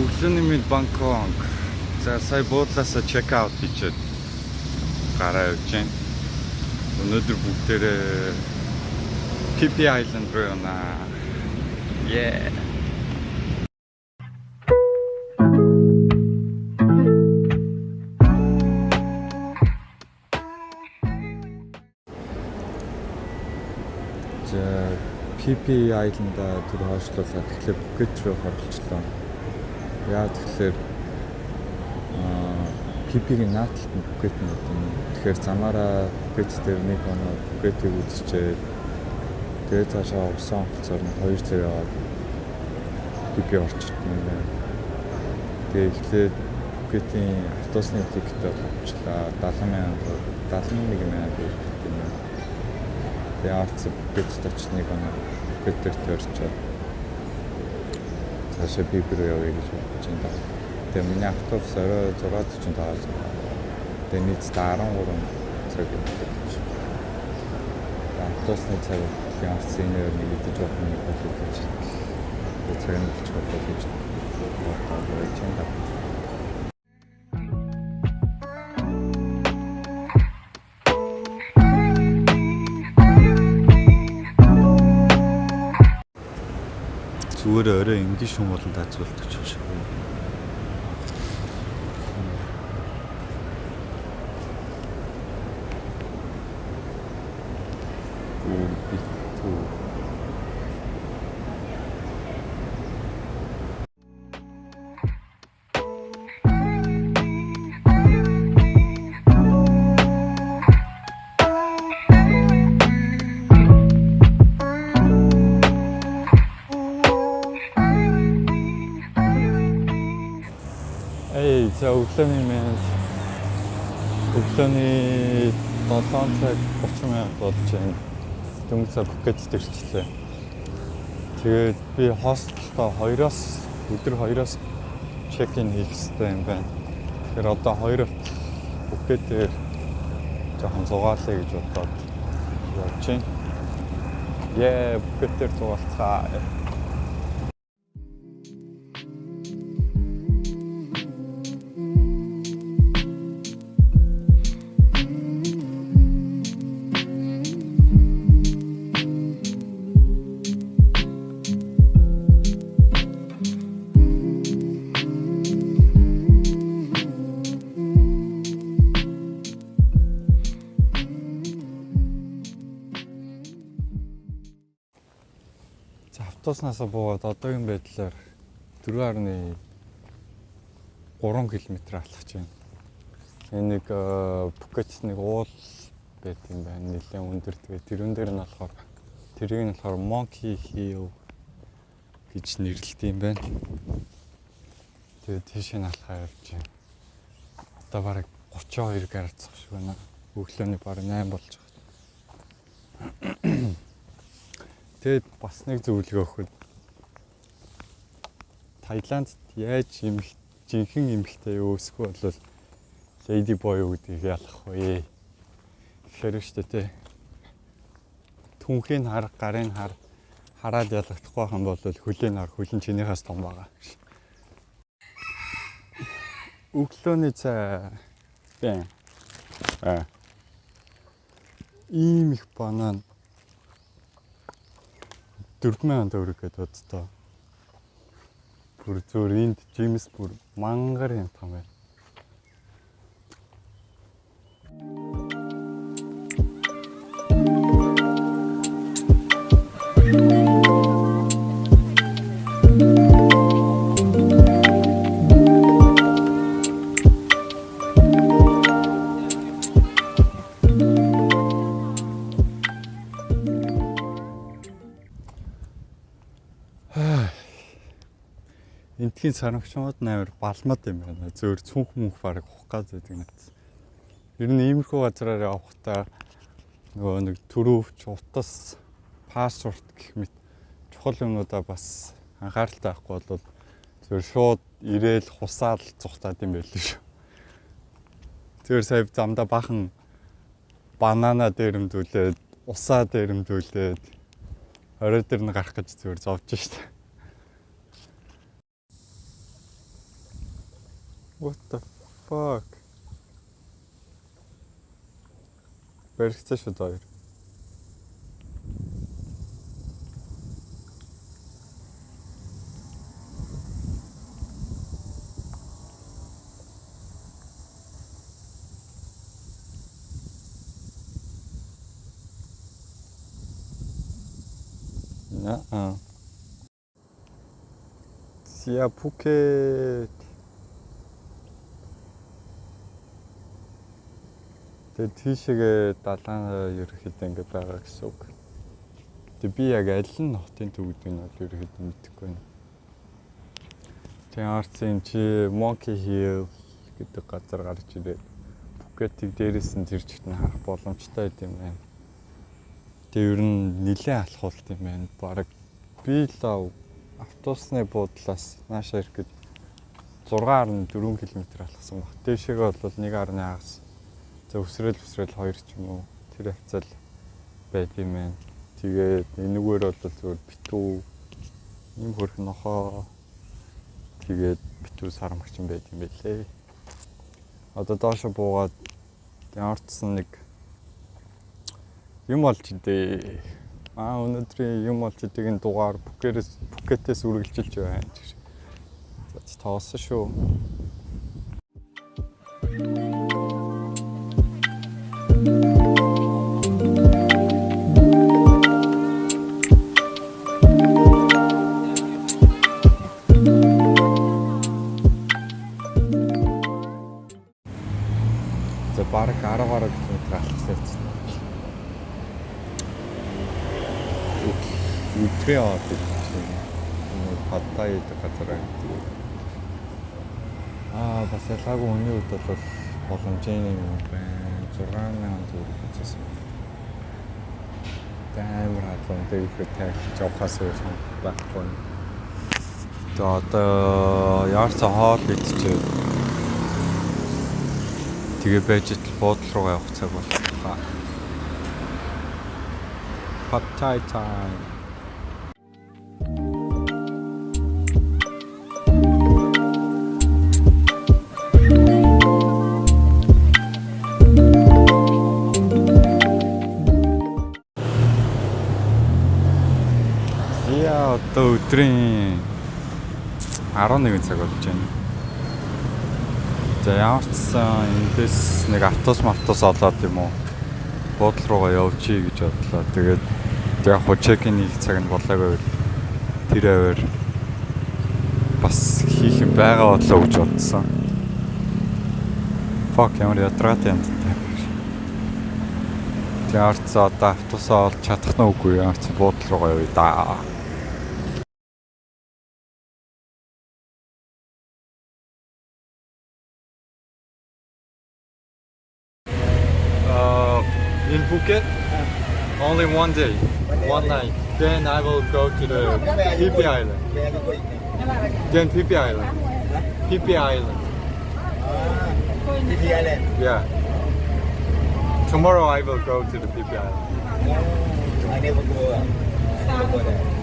Өглөөний мэд Бангкок. За сая буудлаасаа чек аут хийчихэд гараа явж байна. Өнөөдөр бүгдээрээ PP Island руу явна. Yeah. За PP Island-а тэр хойшлуулаад тэгэхээр Phuket руу хорлцлоо. Яа тэгэхээр PP-ийн наадталт нь Phuket нь юм. Тэгэхээр замаараа Phuket дээр нэг оноо Phuket-ийг үзчихээ. Тэгээд цаашаа усан хугацаар нь 2 цаг яваад PP орчихсон юм байна. Тэгээд эхлээд Phuket-ийн автобусны тикет авчлаа. 71,000 юм. Тэгээд арцсан Phuket очиж нэг оноо Phuket дээр төрчөөд цаашаа PP руу явъя гэж бодож байна. Тэгээ миний автобус орой 6:45-аас тэгээ нийтдээ 13 цаг явж байна. Автобусны цаг ямар синер нэг идэж болох нэг болов гэж. Тэгээ цаг нь ч болов гэж бодож байна. Зүгээр орой энгийн шум болон тацуулдаг ч шиг. За өглөөний 7 цаг 30 минут болж байна. Дөнгөж Phuket төрчлээ. Тэгээд би хостелдоо өдөр 2-оос чек-ин хийх хэрэгтэй юм байна. Тэгэхээр одоо 2 Phuket дээр жоохон зугаалъя гэж бодоод явж байна. Phuket дээр зугаалцгаа. Автобуснаас буугаад одоогийн байдлаар 4.3 км алхаж байна. Энэ нэг Phuket нэг уул байт юм байна. Нэлээд өндөр. Тэгээд тэрүүн дээр нь болохоор Monkey Hill гэж нэрлэдэг юм байна. Тэгээд тийш нь алхаа явж байна. Одоо бараг 32 градус шиг байна. Өглөөний бараг 8 болж байна. Тэгээд бас нэг зөвлөгөө өгөхөд Таиландд яаж жинхэнэ эмэгтэй юу эсвэл бол lady boy юу гэдгийг ялах вэ? Гэхээр шүү дээ. Түнхийн хар, гарын хар хараад ялагдахгүй байх юм бол хөлийн хар хөлн чинийхээс том байгаа. Өглөөний цай ийм их банан 4,000 төгрөг гэдэг боддоо. Бүр зөв энд Джеймс бүр мангар юм том байна. Энтхийн сарамгчмууд амар балмад юм байна. Зөөр цүнх мөнх бараг ухах гэдэг надад. Ер нь иймэрхүү газраар явахдаа нөгөө нэг төрөвч, утас, паспорт гэх мэт чухал юмудаа бас анхааралтай авахгүй бол зөөр шууд ирээл хусаал цухтаад юм байл шүү. Зөөр сая замдаа бахан банана дээрэмдүүлээд, усаа дээрэмдүүлээд орой дээр нь гарах гэж зөөр зовж штэ. What the fuck? Баригцаа шүү дээ. Аа. Сия Пукет. Тэгээд тийшээгээ далайн ерөөхдөө ингэ байгаа гэсэн үг. Тэгээд би яг аль нь хотын төвд нь бол ерөөхдөө мэдэхгүй байна. Тэгээд арцын чи Monkey Hill гэдэг газар гарч ирээд Пукетийг дээрээс нь тэр чигт нь харах боломжтой юм байна. Тэгээд ер нь нэлээд алхуулт юм байна. Бараг би л автобусны буудлаас наашаа ирэхэд 6.4 км алхсан баг. Дээшээгээ бол 1.8-аас за өсрөл 2 ч юм уу тэр хавцал байд юм байна. Тэгээд энэгээр бол зөвхөн битүү юм хөрх нохоо тэгээд битүү сармагч юм байд юм байлээ. Одоо доош буугаад ямарчсан нэг юм олж идэ. Өнөөдрийн юм олж идэг энэ дугаар Пукетээс үргэлжилж байна. За тоосон шүү. За бараг 10 гаруй км алхсан. Үтрээ аваад Паттайд газар байдаг. Бас ялгаагүй өний үед бол боломжийн юм байна. 6,000 төгрөг хийсэн. Амар хаалгатай их тагч авахаас өөр байхгүй. Тэгээд одоо яарцаа хоол идчихээ. Тэгээ байж итл буудлын руу явах цаг боллоо. Pattai time. Одоо өдрийн 11 цаг болж байна. За ямар ч сан эндээс нэг автобус олоод юм уу буудлын руугаа явчих гэж бодлоо. Тэгээд яг хоо чекин хийх цаг нь болоогүй тэр аваар бас хийх юм байгаа бодлоо гэж бодсон. Fuck ямар ядраатай юм даа. Тэгээд одоо автобусаа олж чадах нь үгүй ямар ч буудлын руугаа явъя да. In Phuket, only one day, one night. Then I will go to the Phi Phi Island. Then Phi Phi Island. Phi Phi Island. Phi Phi Island. Yeah. Tomorrow I will go to the Phi Phi Island. I never go. I never go there.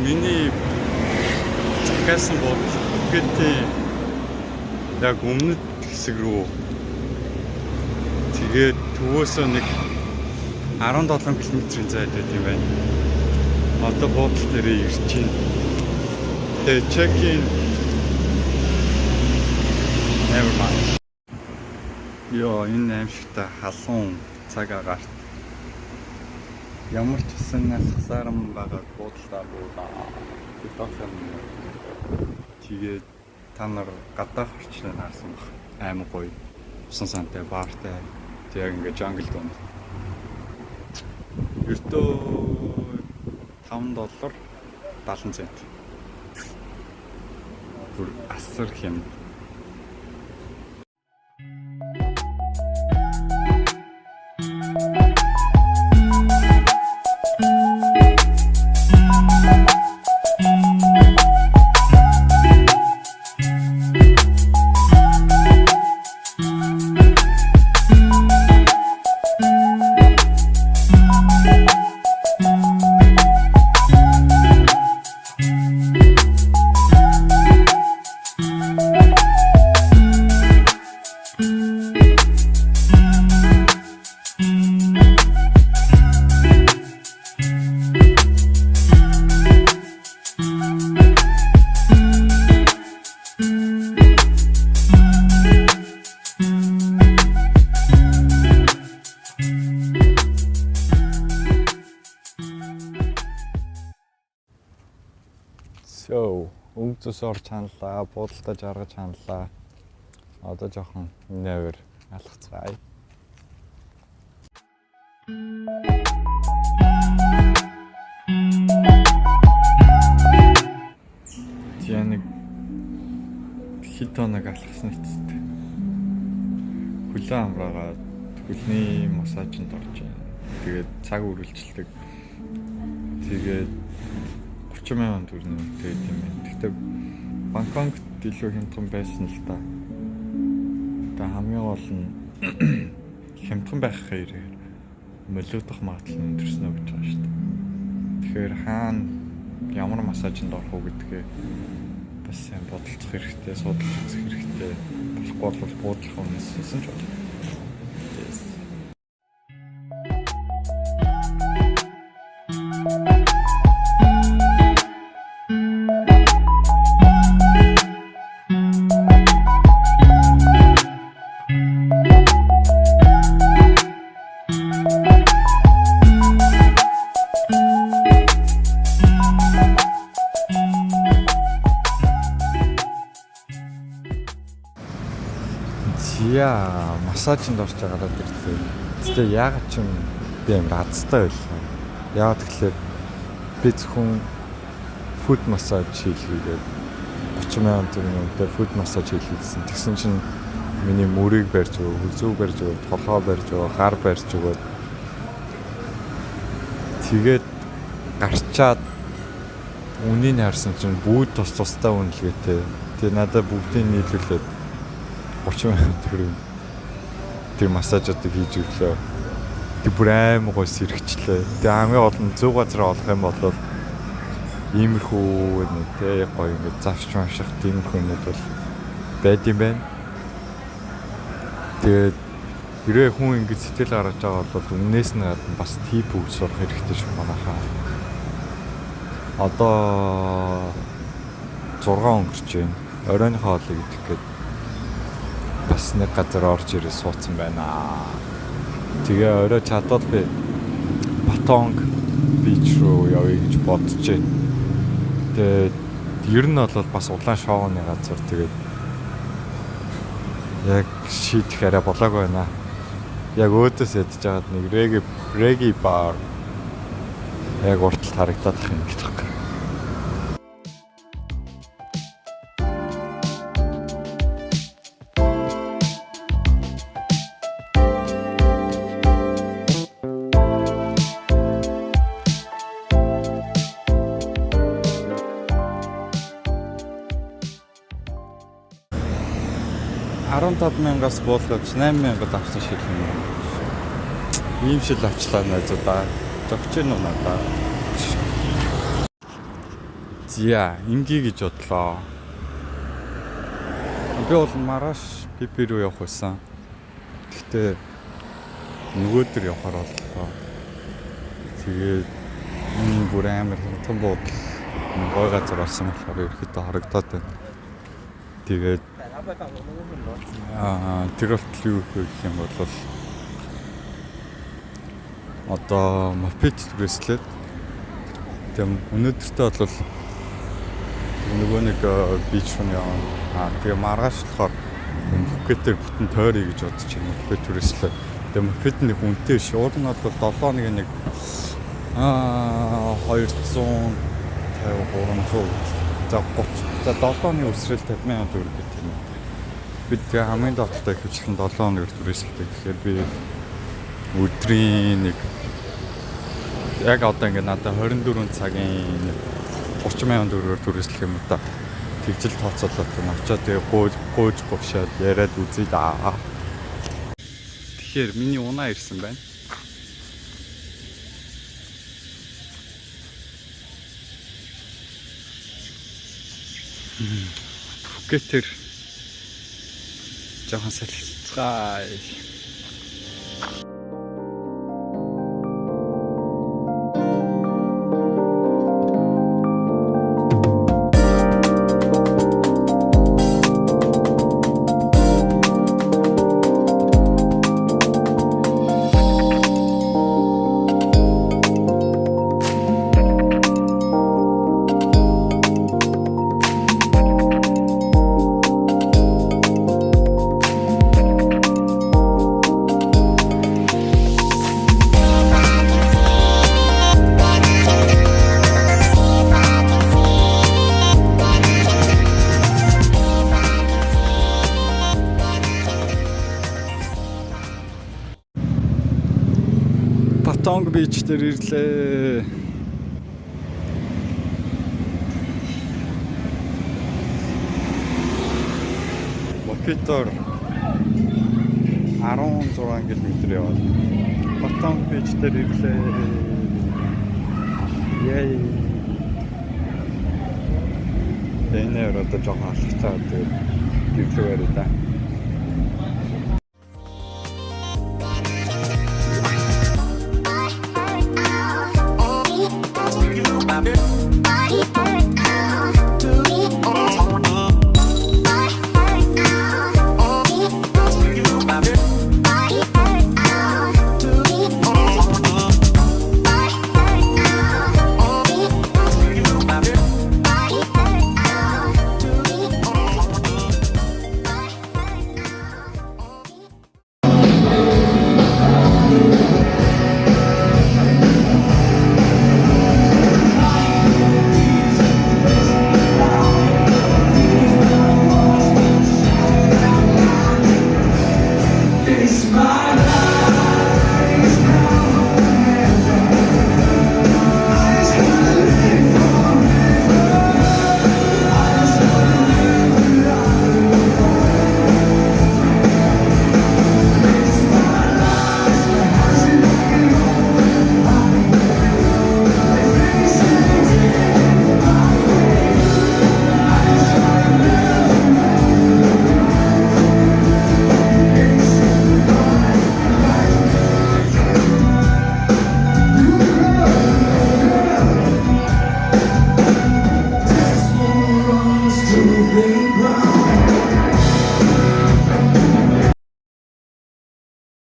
Миний захиасан бодол Пукетийн яг өмнөд хэсэг рүү тэгээд төвөөсөө нэг 17 км-ийн зайд байт юм байна. Одоо буудлын дээрээ ирж байна. Тэгээ чекин never mind. Йоо, энэ аимшигтай халуун цаг агаарт ямар ч гэсэн насгасаарам байгаа буудлаа буудаа. Тэгээд та нар гадаах орчлоо наарсан баг. Аймаг гоё. Усан сантай баартай. Тэг ингээ жангл дон. Ердөө $5 70 цент. Бүр асар хэм. So, өнгөцөс орж ханлаа, буудалтай жаргаж ханлаа. Одоо жоохон нээвэр алхацгаая. Тэгээ нэг хэд хоног алхсан хэвчээ. Хүлэн амраагаад хөлний массажинд орж байна. Тэгээд цаг үргэлжилдэг. Тэгээд 30,000 төгрөг тэгээд юм байна. Гэхдээ Бангкокт илүү хямдхан байсан л да. Тэгээ хамгийн гол нь хямдхан байх хэрэг молиодох магадлал нь өндөрснө гэж байгаа шүү дээ. Тэгэхээр хаана ямар массажинд орох уу гэдгээ бас сайн бодолцох хэрэгтэй, судалж үзэх хэрэгтэй. Болохгүй бол буудлах өмнөс хэлсэн ч болно. Яа, массажинд орж байгаагаад ирлээ. Тэгтээ яагаад ч юм би амар азтай байлаа. Яагаад тэгэхээр би зөвхөн фуд массаж хийлгээд 30,000 төгрөгөөр фуд массаж хийлгэсэн. Тэгсэн чинь миний мөрийг барьж өгөө, хөлзөө барьж өгөө, толгоо барьж өгөө, гар барьж өгөө. Тэгээд гарчаад үнийг харсан чинь бүгд тустай үнэлгээтэй. Тэгээ надад бүгдийг нийлүүлээд 30,000 төгрөг тэр массажуудыг хийж өглөө. Тэг бүр аймаг гой сэргчлээ. Тэг хамгийн гол нь 100 газар олох юм бол иймэрхүү нэг тэг гоё ингээд завч мааших тиймэрхүү юмуд бол байд юм байна. Тэгээд хэрвээ хүн ингээд сэтгэл гаргаж байгаа бол өмнөөс нь гадна бас тип үг сурах хэрэгтэй шүү манайхаа. Одоо 6 өнгөрч байна. Оройныхоо хоолыг идэх гээд бас нэг газар орж ирээ суудсан байна. Тэгээ орой чадвал би Батонг бич руу явъя гэж бодож байна. Тэгээд ер нь бол бас улаан шоуны газар тэгээд яг шийдэх арай болоогүй байна. Яг өөдөөс ядж байгаад нэг реги бар яг урталт харагдаад их юм гэдэг байна. $15,000-аас буулгаж 8,000-д авсан шиг юм. Ийм шил авчлаа найзуудаа. Зогч нь надаа. Зя, инги гэж бодлоо. Би бол маргааш пипи руу явах байсан. Гэхдээ нөгөөдөр явахаар боллоо. Тэгээд Бүр амар том буудал гой газар болсон болохоор ерөөхдөө харагдаад байна. Тэгээд тэр болтол юу гэх юм бол одоо мопед түрээслээд тийм өнөөдөртөө бол нөгөө нэг бич руу яваа. Тэгээ маргааш болохоор Пхукетээр бүтэн тойрё гэж бодож байна. Мопед түрээслээд тэгээ мопед нэг үнэтэй шууд нь бол 7-1 250 300 за 7-ны өсрэл 50,000 төгрөг гэх юм. Бид тэгээ хамгийн доотлоо ихэвчлэн 7 хоногор түрээсэлдэг. Тэгэхээр би өдрийн нэг яг одоо ингээд надад 24 цагийн 30,000 төгрөгөөр түрээслэх юм да. Тэгжил тооцоолоод очоод тэгээ гууж гушаад яриад үзье да. Тэгэхээр миний унаа ирсэн байна. Пхукетээр жоохон салхицгаая. Патонг бич дээр ирлээ. Мопедоор 16 км яваад Патонг бич дээр ирлээ. Яй. Энээр одоо жоохон алхацаад ирлээ да. Bye.